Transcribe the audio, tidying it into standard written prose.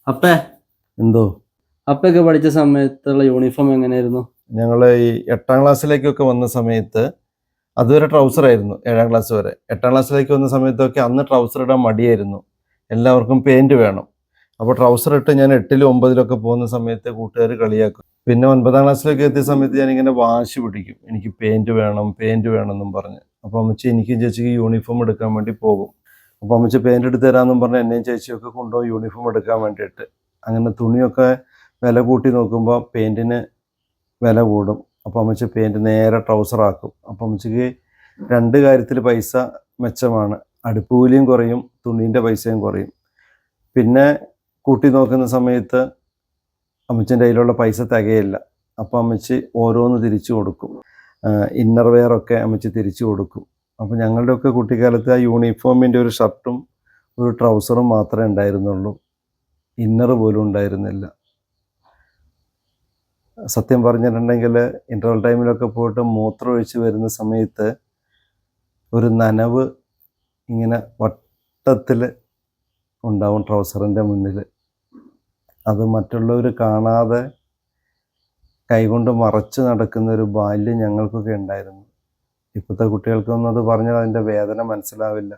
അപ്പേ എന്തോ അപ്പൊക്കെ പഠിച്ച സമയത്തുള്ള യൂണിഫോം എങ്ങനെയായിരുന്നു? ഞങ്ങൾ ഈ 8ാം ക്ലാസ്സിലേക്കൊക്കെ വന്ന സമയത്ത് അതുവരെ ട്രൗസർ ആയിരുന്നു. 7ാം ക്ലാസ് വരെ. 8ാം ക്ലാസ്സിലേക്ക് വന്ന സമയത്തൊക്കെ അന്ന് ട്രൗസർ ഇടാൻ മടിയായിരുന്നു. എല്ലാവർക്കും പാൻറ് വേണം. അപ്പോൾ ട്രൗസർ ഇട്ട് ഞാൻ 8ലും 9ലൊക്കെ പോകുന്ന സമയത്ത് കൂട്ടുകാർ കളിയാക്കും. പിന്നെ 9ാം ക്ലാസ്സിലേക്ക് എത്തിയ സമയത്ത് ഞാനിങ്ങനെ വാശി പിടിക്കും, എനിക്ക് പാൻറ് വേണം എന്നും പറഞ്ഞ്. അപ്പോൾ അമ്മച്ചി എനിക്കും ചേച്ചിക്ക് യൂണിഫോം എടുക്കാൻ വേണ്ടി പോകും. അപ്പോൾ അമ്മച്ചി പാൻറ് എടുത്ത് തരാമെന്നും പറഞ്ഞ് എന്നെയും ചേച്ചിയൊക്കെ കൊണ്ടുപോയി യൂണിഫോം എടുക്കാൻ വേണ്ടിയിട്ട്. അങ്ങനെ തുണിയൊക്കെ വില കൂട്ടി നോക്കുമ്പോൾ പാൻറ്റിന് വില കൂടും. അപ്പോൾ അമ്മച്ചി പാൻറ് നേരെ ട്രൗസറാക്കും. അപ്പോൾ അമ്മച്ചിക്ക് 2 കാര്യത്തിൽ പൈസ മെച്ചമാണ്. അടുപ്പ് കൂലിയും കുറയും, തുണീൻ്റെ പൈസയും കുറയും. പിന്നെ കൂട്ടി നോക്കുന്ന സമയത്ത് അമ്മച്ചിൻ്റെ കയ്യിലുള്ള പൈസ തികയില്ല. അപ്പോൾ അമ്മച്ചി ഓരോന്ന് തിരിച്ചു കൊടുക്കും. ഇന്നർ വെയറൊക്കെ അമ്മച്ചി തിരിച്ചു കൊടുക്കും. അപ്പോൾ ഞങ്ങളുടെയൊക്കെ കുട്ടിക്കാലത്ത് ആ യൂണിഫോമിൻ്റെ ഒരു ഷർട്ടും ഒരു ട്രൗസറും മാത്രമേ ഉണ്ടായിരുന്നുള്ളൂ. ഇന്നർ പോലും ഉണ്ടായിരുന്നില്ല. സത്യം പറഞ്ഞിട്ടുണ്ടെങ്കിൽ ഇൻ്റർവൽ ടൈമിലൊക്കെ പോയിട്ട് മൂത്രം ഒഴിച്ച് വരുന്ന സമയത്ത് ഒരു നനവ് ഇങ്ങനെ വട്ടത്തിൽ ഉണ്ടാവും ട്രൗസറിൻ്റെ മുന്നിൽ. അത് മറ്റുള്ളവർ കാണാതെ കൈകൊണ്ട് മറച്ച് നടക്കുന്ന ഒരു ബാല്യം ഞങ്ങൾക്കൊക്കെ ഉണ്ടായിരുന്നു. ഇപ്പോഴത്തെ കുട്ടികൾക്കൊന്നും അത് പറഞ്ഞാൽ അതിൻ്റെ വേദന മനസ്സിലാവില്ല.